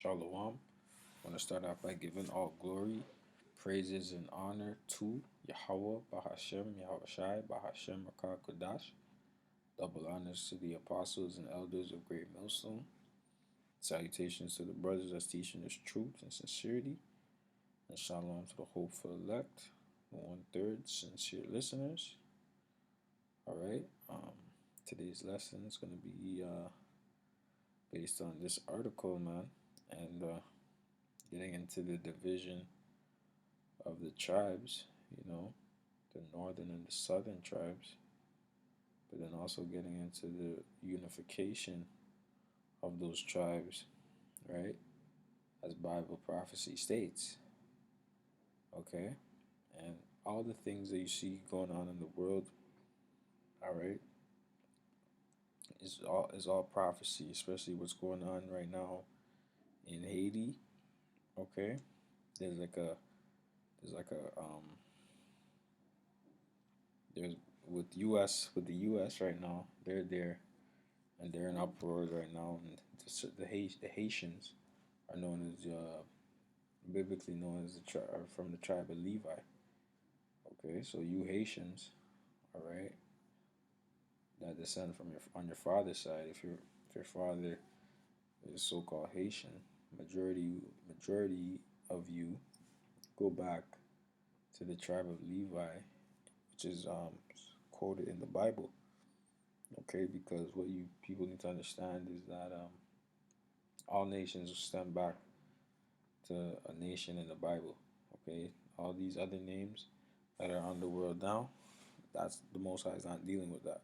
Shalom. I want to start off by giving all glory, praises, and honor to Yahweh, Bahashem, Yahushai, Bahashem, Rakah, Kodash. Double honors to the apostles and elders of Great Millstone. Salutations to the brothers that's teaching us truth and sincerity. And shalom to the hopeful elect, the one-third sincere listeners. All right. Today's lesson is going to be based on this article, man, and getting into the division of the tribes, the northern and the southern tribes, but then also getting into the unification of those tribes, right? As Bible prophecy states, okay? And all the things that you see going on in the world, all right, is all prophecy, especially what's going on right now in Haiti, okay? There's like a there's like a there's with the US right now, they're there and they're in uproar right now. And the Haitians are known as biblically known as are from the tribe of Levi. Okay, so you Haitians, all right, that descend from your father's side. If your father is so-called Haitian, majority of you go back to the tribe of Levi, which is quoted in the Bible. Okay, because what you people need to understand is that all nations stem back to a nation in the Bible. Okay, all these other names that are on the world now, that's the Most High is not dealing with that.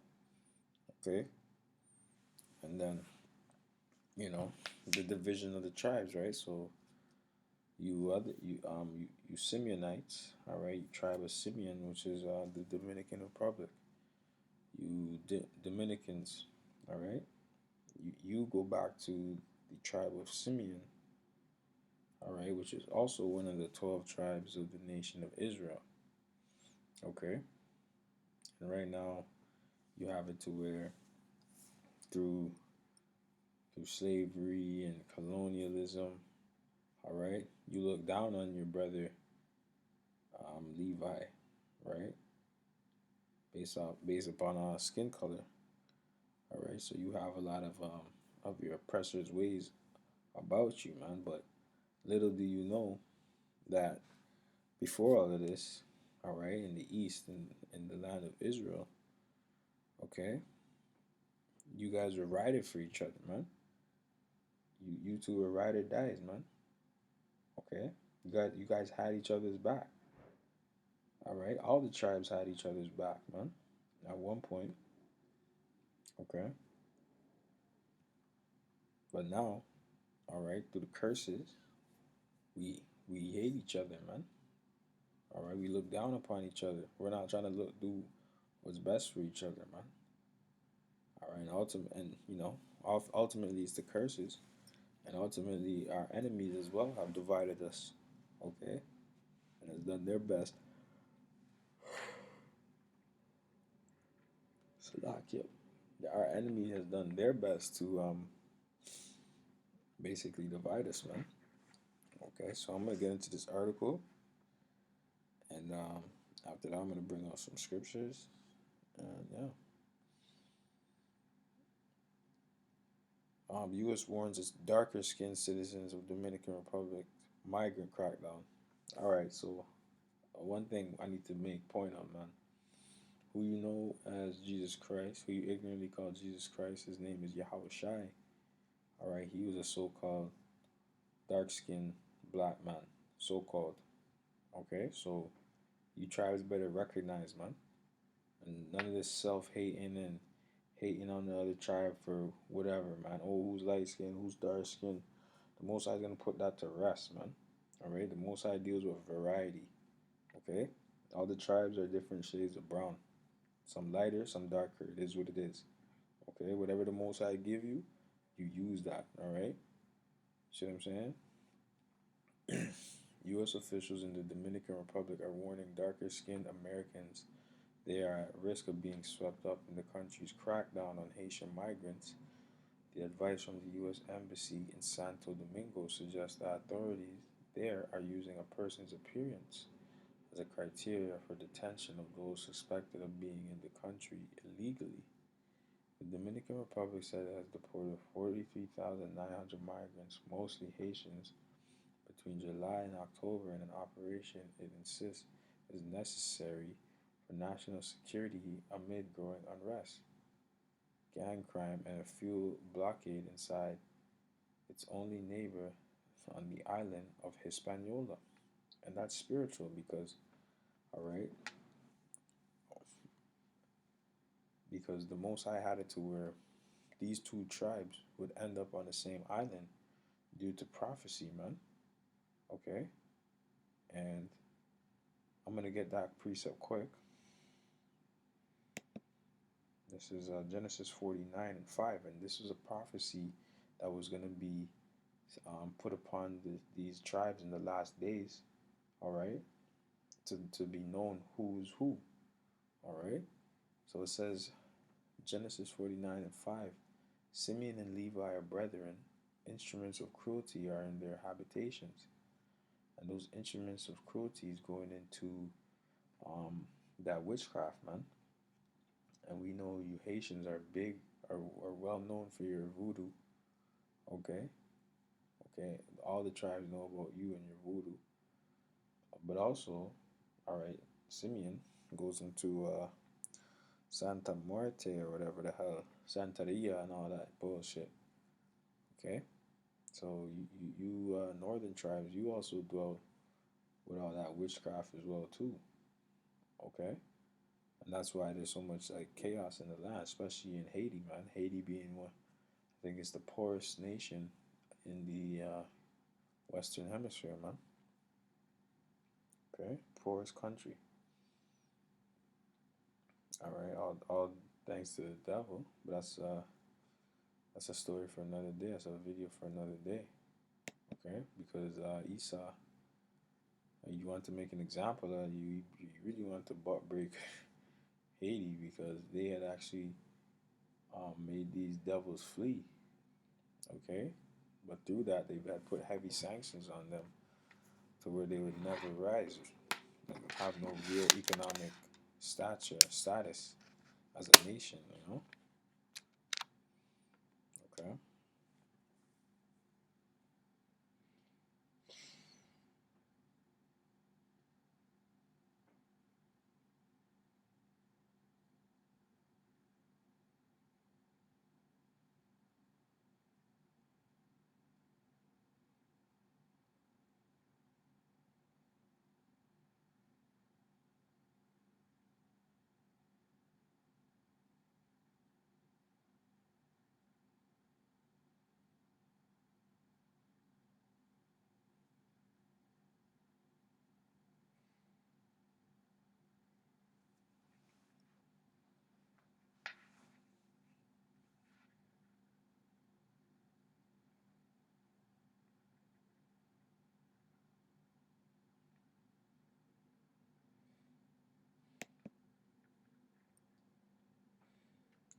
Okay, and then the division of the tribes, right? So you Simeonites, all right, you tribe of Simeon, which is the Dominican Republic. You Dominicans, all right, you go back to the tribe of Simeon, all right, which is also one of the 12 tribes of the nation of Israel. Okay, and right now you have it to where through slavery and colonialism, all right, you look down on your brother Levi, right, based upon skin color, all right. So you have a lot of your oppressors' ways about you, man. But little do you know that before all of this, all right, in the east and in the land of Israel, okay, you guys were riding for each other, man. You two were ride or dies, man. Okay, you guys had each other's back. All right, all the tribes had each other's back, man. At one point, okay, but now, all right, through the curses, we hate each other, man. All right, we look down upon each other. We're not trying to do what's best for each other, man. All right, and ultimately it's the curses, and ultimately our enemies as well have divided us. Okay, and has done their best. Salakia. Our enemy has done their best to basically divide us, man. Okay, so I'm gonna get into this article, and after that, I'm gonna bring out some scriptures, and yeah. U.S. warns its darker-skinned citizens of Dominican Republic migrant crackdown. All right, so one thing I need to make point on, man. Who you know as Jesus Christ, who you ignorantly call Jesus Christ, his name is Yahushai. All right, he was a so-called dark-skinned black man, so-called. Okay, so you tribes better recognize, man, and none of this self-hating and hating on the other tribe for whatever, man. Oh, who's light skinned, who's dark skinned. The Most High is gonna put that to rest, man. All right, the Most High deals with variety. Okay, all the tribes are different shades of brown. Some lighter, some darker. It is what it is. Okay, whatever the Most High give you, you use that. All right. See what I'm saying? U.S. officials in the Dominican Republic are warning darker-skinned Americans they are at risk of being swept up in the country's crackdown on Haitian migrants. The advice from the U.S. Embassy in Santo Domingo suggests that authorities there are using a person's appearance as a criteria for detention of those suspected of being in the country illegally. The Dominican Republic said it has deported 43,900 migrants, mostly Haitians, between July and October in an operation it insists is necessary for national security amid growing unrest, gang crime, and a fuel blockade inside its only neighbor on the island of Hispaniola. And that's spiritual because, all right, because the Most High had it to where these two tribes would end up on the same island due to prophecy, man. Okay? And I'm going to get that precept quick. This is Genesis 49 and 5, and this was a prophecy that was going to be put upon these tribes in the last days, all right, to be known who's who, all right. So it says, Genesis 49 and 5, Simeon and Levi are brethren, instruments of cruelty are in their habitations. And those instruments of cruelty is going into that witchcraft, man. And we know you Haitians are big, are well known for your voodoo. Okay, okay. All the tribes know about you and your voodoo. But also, all right, Simeon goes into Santa Muerte or whatever the hell, Santeria and all that bullshit. Okay, so you northern tribes, you also dwell with all that witchcraft as well too. Okay, and that's why there's so much like chaos in the land, especially in Haiti, man. Haiti being one, I think it's the poorest nation in the Western Hemisphere, man. Okay, poorest country. All right, all thanks to the devil, but that's a story for another day. That's a video for another day. Okay, because Esau, you want to make an example of you really want to butt break Haiti because they had actually made these devils flee. Okay, but through that they've had put heavy sanctions on them to where they would never rise, like have no real economic status as a nation. You know. Okay.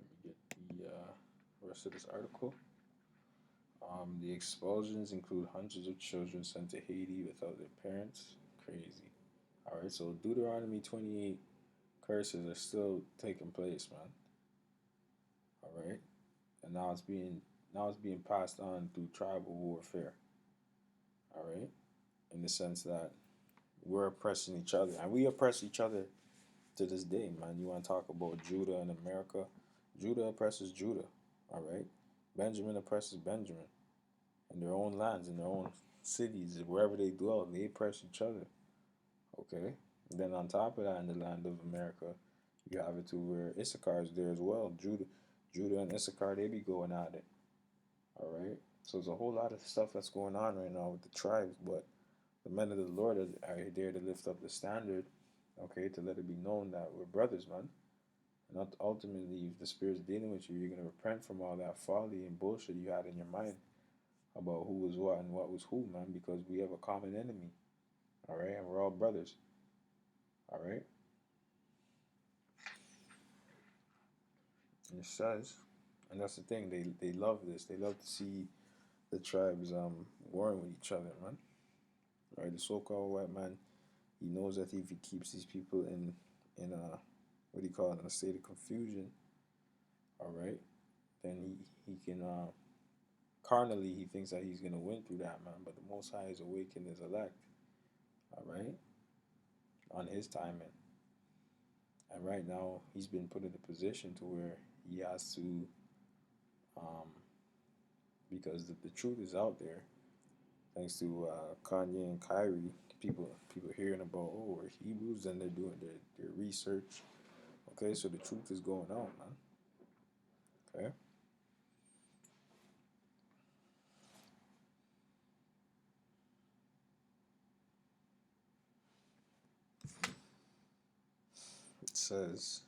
Let me get the rest of this article. The expulsions include hundreds of children sent to Haiti without their parents. Crazy. All right, so Deuteronomy 28 curses are still taking place, man. All right, and now it's being passed on through tribal warfare. All right, in the sense that we're oppressing each other, and we oppress each other to this day, man. You want to talk about Judah and America? Judah oppresses Judah. All right, Benjamin oppresses Benjamin in their own lands, in their own cities, wherever they dwell. They oppress each other. Okay. And then on top of that, in the land of America, you have it to where Issachar is there as well. Judah and Issachar, they be going at it. All right. So there's a whole lot of stuff that's going on right now with the tribes, but the men of the Lord are there to lift up the standard. Okay, to let it be known that we're brothers, man. And ultimately, if the Spirit's dealing with you, you're gonna repent from all that folly and bullshit you had in your mind about who was what and what was who, man. Because we have a common enemy. All right, and we're all brothers. All right. And it says, And that's the thing. They love this. They love to see the tribes warring with each other, man. Right? The so-called white man, he knows that if he keeps these people in a what do you call it, in a state of confusion, all right, then he can carnally he thinks that he's gonna win through that, man. But the Most High is awakened his elect, all right, on his timing. And right now he's been put in a position to where he has to, um, because the truth is out there, thanks to Kanye and Kyrie. People hearing about, oh, we're Hebrews, and they're doing their research. Okay, so the truth is going out, man. Okay, it says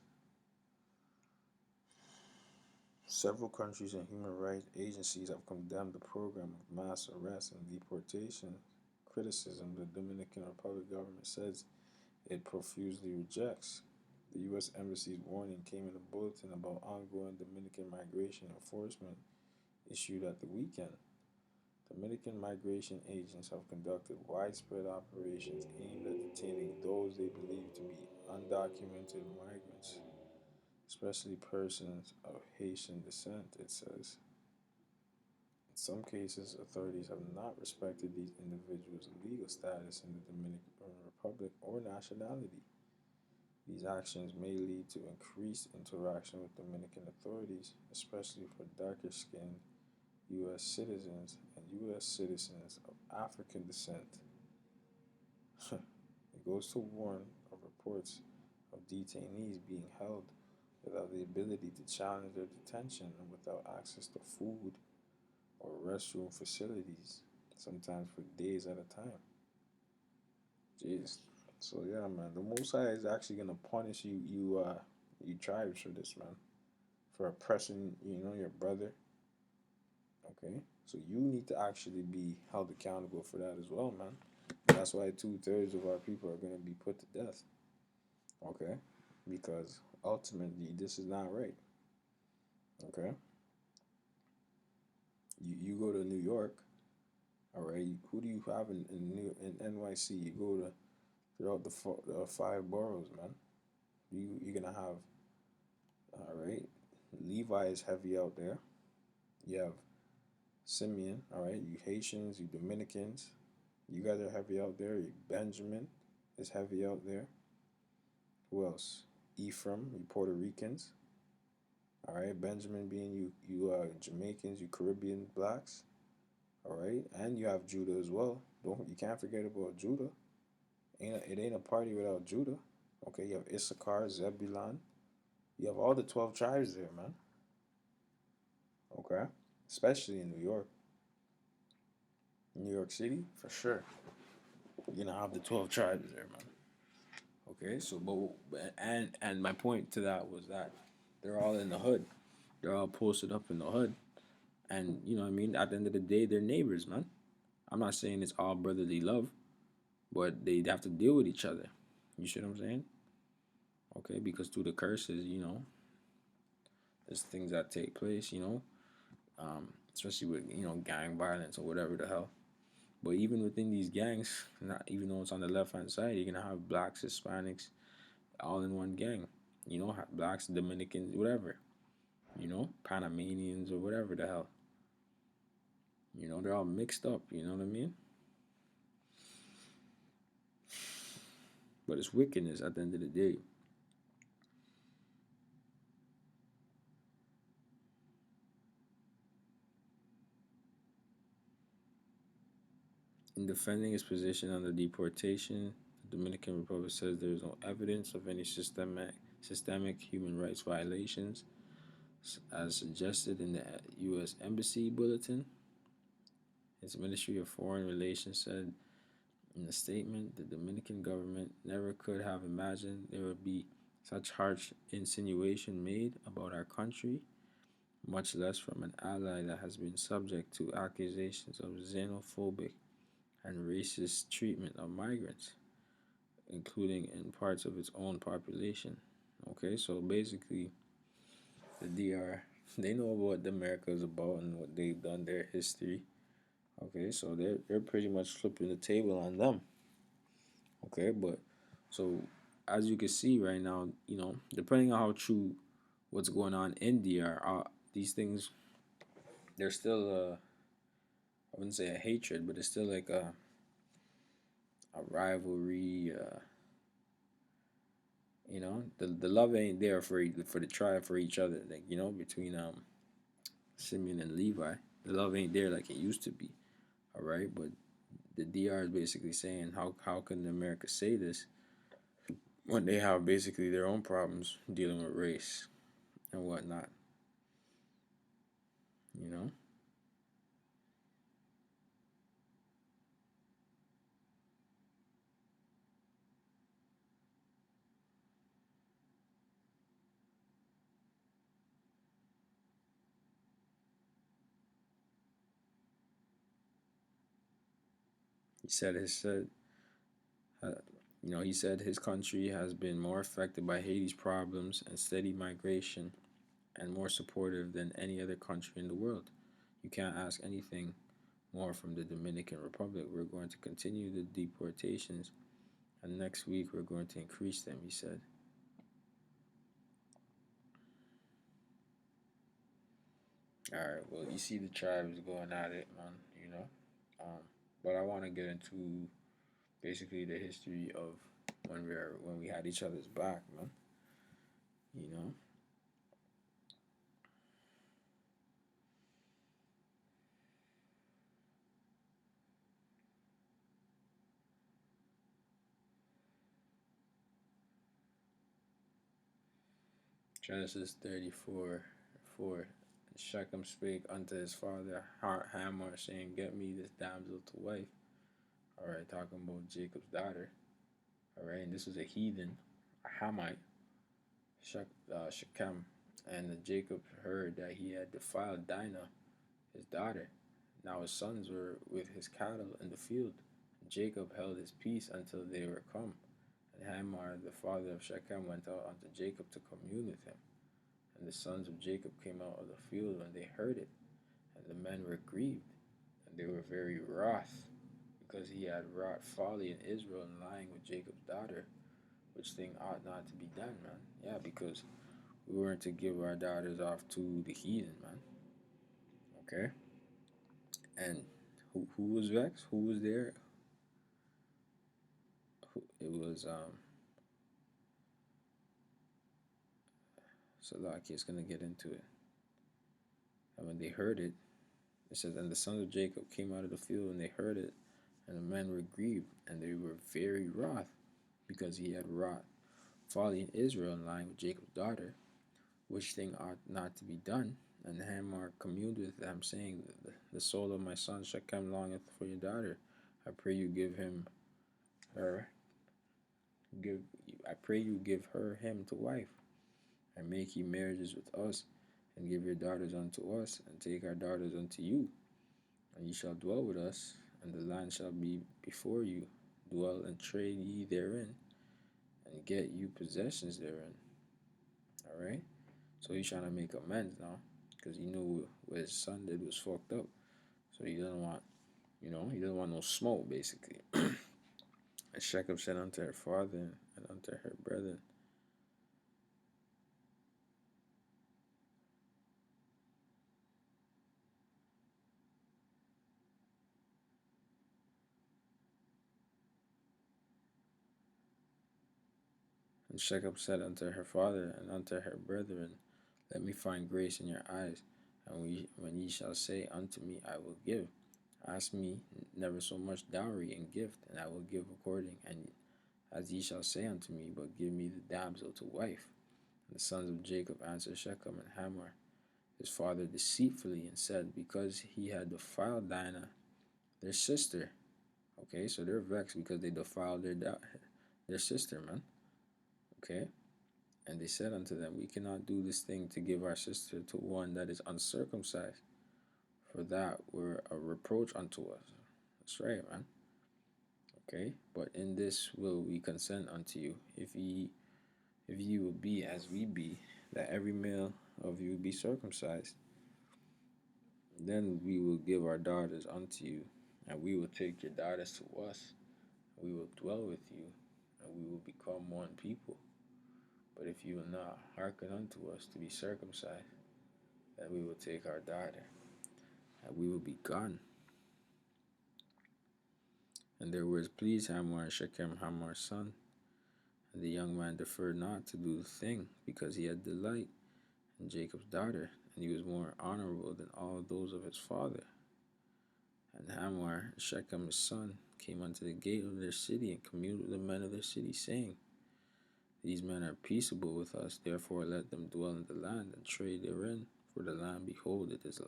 several countries and human rights agencies have condemned the program of mass arrest and deportation. Criticism the Dominican Republic government says it profusely rejects. The U.S. Embassy's warning came in a bulletin about ongoing Dominican migration enforcement issued at the weekend. Dominican migration agents have conducted widespread operations aimed at detaining those they believe to be undocumented migrants, especially persons of Haitian descent, it says. In some cases, authorities have not respected these individuals' legal status in the Dominican Republic or nationality. These actions may lead to increased interaction with Dominican authorities, especially for darker skinned U.S. citizens and U.S. citizens of African descent. It goes to warn of reports of detainees being held without the ability to challenge their detention and without access to food or restroom facilities, sometimes for days at a time. Jeez. So yeah, man, the Most High is actually gonna punish you tribes for this, man, for oppressing, your brother. Okay, so you need to actually be held accountable for that as well, man. That's why 2/3 of our people are gonna be put to death. Okay, because ultimately this is not right. Okay, you go to New York, all right. Who do you have in NYC? You go to throughout the five boroughs, man. You're gonna have, all right. Levi is heavy out there. You have Simeon, all right. You Haitians, you Dominicans, you guys are heavy out there. Benjamin is heavy out there. Who else? Ephraim, you Puerto Ricans. All right, Benjamin being you Jamaicans, you Caribbean blacks. All right, and you have Judah as well. Don't you can't forget about Judah. It ain't a party without Judah. Okay, you have Issachar, Zebulon. You have all the 12 tribes there, man. Okay, especially in New York City for sure. You're gonna have the 12 tribes there, man. Okay, so and my point to that was that they're all in the hood. They're all posted up in the hood. And you know what I mean? At the end of the day, they're neighbors, man. I'm not saying it's all brotherly love, but they have to deal with each other. You see what I'm saying? Okay, because through the curses, there's things that take place, especially with, gang violence or whatever the hell. But even within these gangs, not even though it's on the left hand side, you're gonna have blacks, Hispanics, all in one gang. Blacks, Dominicans, whatever. Panamanians or whatever the hell. They're all mixed up. You know what I mean? But it's wickedness at the end of the day. In defending its position on the deportation, the Dominican Republic says there is no evidence of any systemic human rights violations, as suggested in the U.S. Embassy bulletin. Its Ministry of Foreign Relations said in a statement the Dominican government never could have imagined there would be such harsh insinuation made about our country, much less from an ally that has been subject to accusations of xenophobic and racist treatment of migrants, including in parts of its own population. Okay, so basically, the DR. They know what America is about and what they've done, their history. Okay, so they're pretty much flipping the table on them. Okay, but so as you can see right now, depending on how true what's going on in DR, these things there's still I wouldn't say a hatred, but it's still like a rivalry. The love ain't there for the tribe for each other. Like between Simeon and Levi, the love ain't there like it used to be. All right, but the DR is basically saying how can America say this when they have basically their own problems dealing with race and whatnot. You know, he said his said uh, he said his country has been more affected by Haiti's problems and steady migration and more supportive than any other country in the world. You can't ask anything more from the Dominican Republic. We're going to continue the deportations, and next week we're going to increase them, he said. All right, well, you see the tribes going at it, man, Um, but I want to get into basically the history of when we had each other's back, man. You know, Genesis 34 4. Shechem spake unto his father Hamor, saying, get me this damsel to wife. All right, talking about Jacob's daughter. All right, and this was a heathen, a Hamite, Shechem. And Jacob heard that he had defiled Dinah, his daughter. Now his sons were with his cattle in the field. Jacob held his peace until they were come. And Hamor, the father of Shechem, went out unto Jacob to commune with him. And the sons of Jacob came out of the field when they heard it. And the men were grieved, and they were very wroth, because he had wrought folly in Israel in lying with Jacob's daughter, which thing ought not to be done, man. Yeah, because we weren't to give our daughters off to the heathen, man. Okay? And who was vexed? Who was there? It was Salaki is gonna get into it. And when they heard it, it says, and the sons of Jacob came out of the field and they heard it, and the men were grieved, and they were very wroth, because he had wrought folly in Israel in lying with Jacob's daughter, which thing ought not to be done. And Hamor communed with them, saying, the soul of my son Shechem longeth for your daughter. I pray you give him her, give I pray you give her him to wife, and make ye marriages with us, and give your daughters unto us, and take our daughters unto you, and ye shall dwell with us, and the land shall be before you. Dwell and trade ye therein, and get you possessions therein. All right. So he's trying to make amends now, because he knew what his son did was fucked up. So he doesn't want, he doesn't want no smoke, basically. And Shechem said unto her father and unto her brethren, and Shechem said unto her father and unto her brethren, let me find grace in your eyes, and when ye shall say unto me, I will give. Ask me never so much dowry and gift, and I will give according, and as ye shall say unto me, but give me the damsel to wife. And the sons of Jacob answered Shechem and Hamor, his father, deceitfully, and said, because he had defiled Dinah, their sister. Okay, so they're vexed because they defiled their sister, man. Okay, and they said unto them, we cannot do this thing to give our sister to one that is uncircumcised, for that were a reproach unto us. That's right, man. Okay, but in this will we consent unto you, if ye will be as we be, that every male of you be circumcised. Then we will give our daughters unto you, and we will take your daughters to us. We will dwell with you, and we will become one people. But if you will not hearken unto us to be circumcised, then we will take our daughter, and we will be gone. And their words pleased Hamor and Shechem, Hamor's son. And the young man deferred not to do the thing, because he had delight in Jacob's daughter, and he was more honorable than all those of his father. And Hamor, Shechem his son, came unto the gate of their city, and communed with the men of their city, saying, These men are peaceable with us, therefore let them dwell in the land, and trade therein. For the land, behold, it is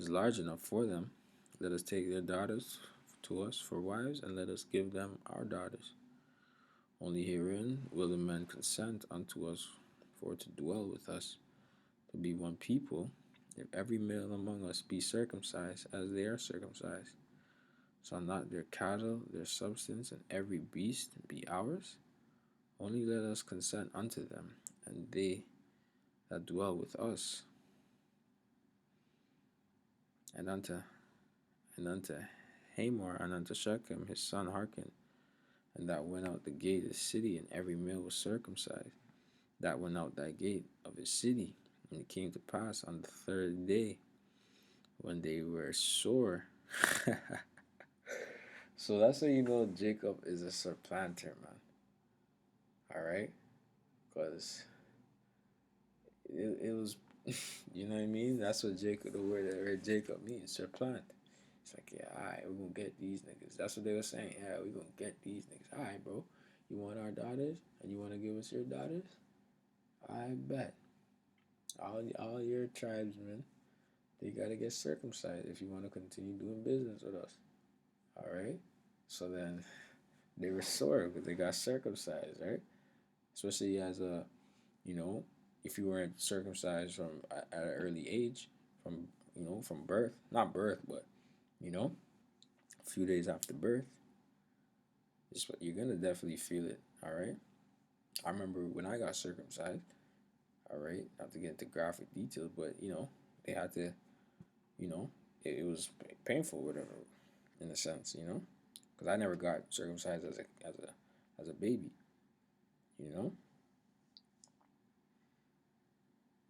large enough for them. Let us take their daughters to us for wives, and let us give them our daughters. Only herein will the men consent unto us for to dwell with us, to be one people, if every male among us be circumcised as they are circumcised. Shall not their cattle, their substance, and every beast be ours? Only let us consent unto them, and they that dwell with us, and unto Hamor and unto Shechem his son hearken, and that went out the gate of the city, and every male was circumcised. That went out that gate of his city, and it came to pass on the third day, when they were sore. So that's how you know Jacob is a supplanter, man. All right, because it was, you know what I mean. That's what Jacob, the word Jacob means, supplant. It's like, yeah, all right, we're gonna get these niggas. That's what they were saying. Yeah, we're gonna get these niggas. All right, bro. You want our daughters, and you want to give us your daughters? I bet. All your tribesmen, they gotta get circumcised if you want to continue doing business with us. All right. So then they were sore because they got circumcised, right? Especially as a, you know, if you weren't circumcised from at an early age, from from birth, not birth, but a few days after birth, you're gonna definitely feel it. All right. I remember when I got circumcised. All right, not to get into graphic details, but they had to, it was painful, whatever, in a sense, because I never got circumcised as a baby, you know,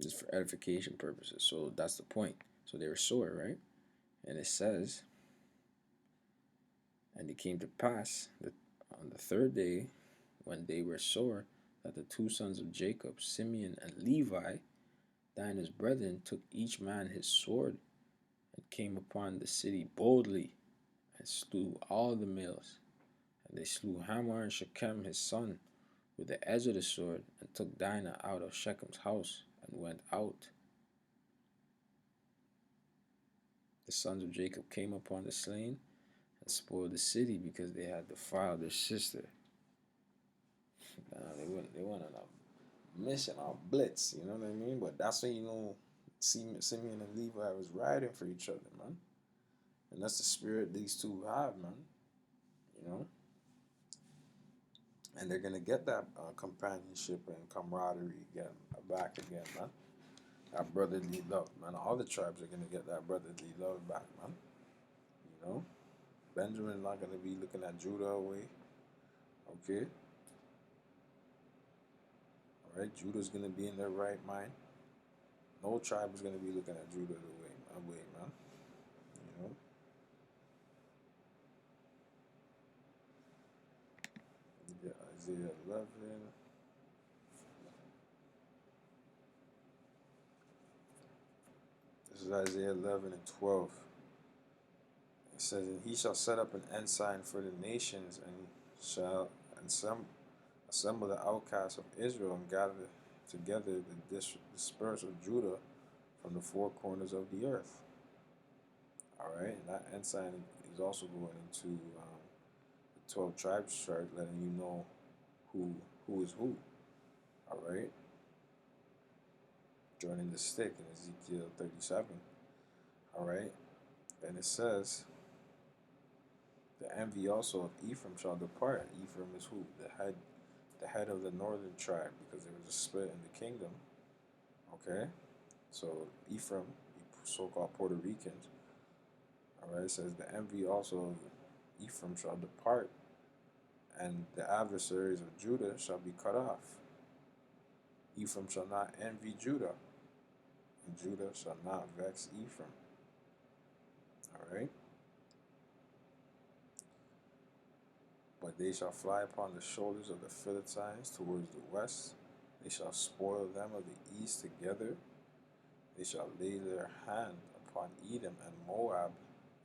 just for edification purposes. So that's the point. So they were sore, right? And it says, and it came to pass that on the third day, when they were sore, that the two sons of Jacob, Simeon and Levi, Dinah's brethren, took each man his sword and came upon the city boldly and slew all the males. And they slew Hamor and Shechem his son with the edge of the sword, and took Dinah out of Shechem's house and went out. The sons of Jacob came upon the slain and spoiled the city because they had defiled their sister. They went on a mission, on blitz, you know what I mean? But that's when Simeon and Levi was riding for each other, man. And that's the spirit these two have, man. You know? And they're gonna get that companionship and camaraderie again, back again, man. That brotherly love, man. All the tribes are gonna get that brotherly love back, man. You know, Benjamin's not gonna be looking at Judah away. Okay, all right. Judah's gonna be in their right mind. No tribe is gonna be looking at Judah away, man. You know. Yeah, Isaiah 11. This is Isaiah 11 and 12. It says, "And he shall set up an ensign for the nations, and shall assemble the outcasts of Israel, and gather together the dispersed of Judah from the four corners of the earth." All right, and that ensign is also going into the 12 tribes chart, letting you know who is who. All right, joining the stick in Ezekiel 37. All right, and it says, "The envy also of Ephraim shall depart." Ephraim is who? The head of the northern tribe, because there was a split in the kingdom. Okay, so Ephraim, so-called Puerto Ricans. All right, it says the envy also of Ephraim shall depart, and the adversaries of Judah shall be cut off. Ephraim shall not envy Judah, and Judah shall not vex Ephraim. All right, but they shall fly upon the shoulders of the Philistines towards the west. They shall spoil them of the east together. They shall lay their hand upon Edom and Moab,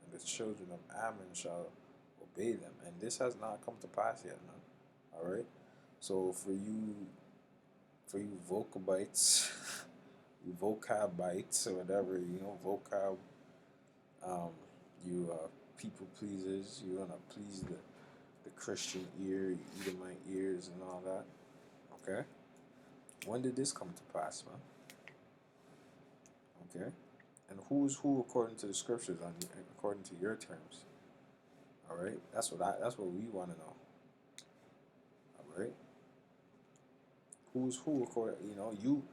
and the children of Ammon shall obey them. And this has not come to pass yet, man. All right. So for you vocabites, you vocabites or whatever, vocab, um, you people pleasers, you wanna please the Christian ear, you Edomite ears and all that. Okay. When did this come to pass, man? Okay. And who's who according to the scriptures according to your terms? All right. That's what we want to know. All right. Who's who according? You.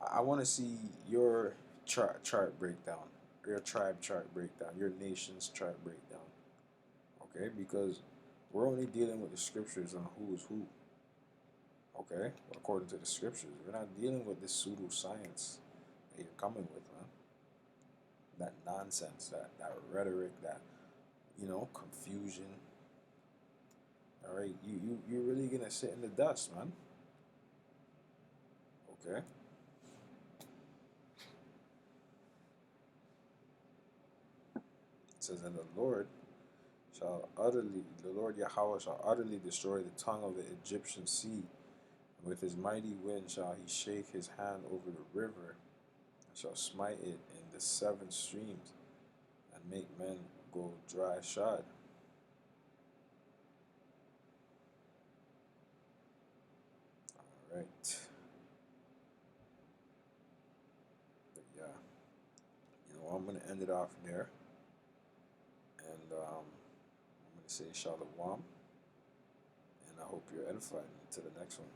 I want to see your chart breakdown, your tribe chart breakdown, your nation's chart breakdown. Okay, because we're only dealing with the scriptures on who is who. Okay, according to the scriptures, we're not dealing with this pseudoscience that you're coming with, man. That nonsense, that rhetoric, that confusion. All right, you're really gonna sit in the dust, man. Okay. It says, and the Lord Yahweh shall utterly destroy the tongue of the Egyptian sea, and with his mighty wind shall he shake his hand over the river, and shall smite it in the seven streams, and make men go dry shod. All right. But yeah, I'm gonna end it off there, and I'm gonna say shalom, and I hope you're edified. To the next one.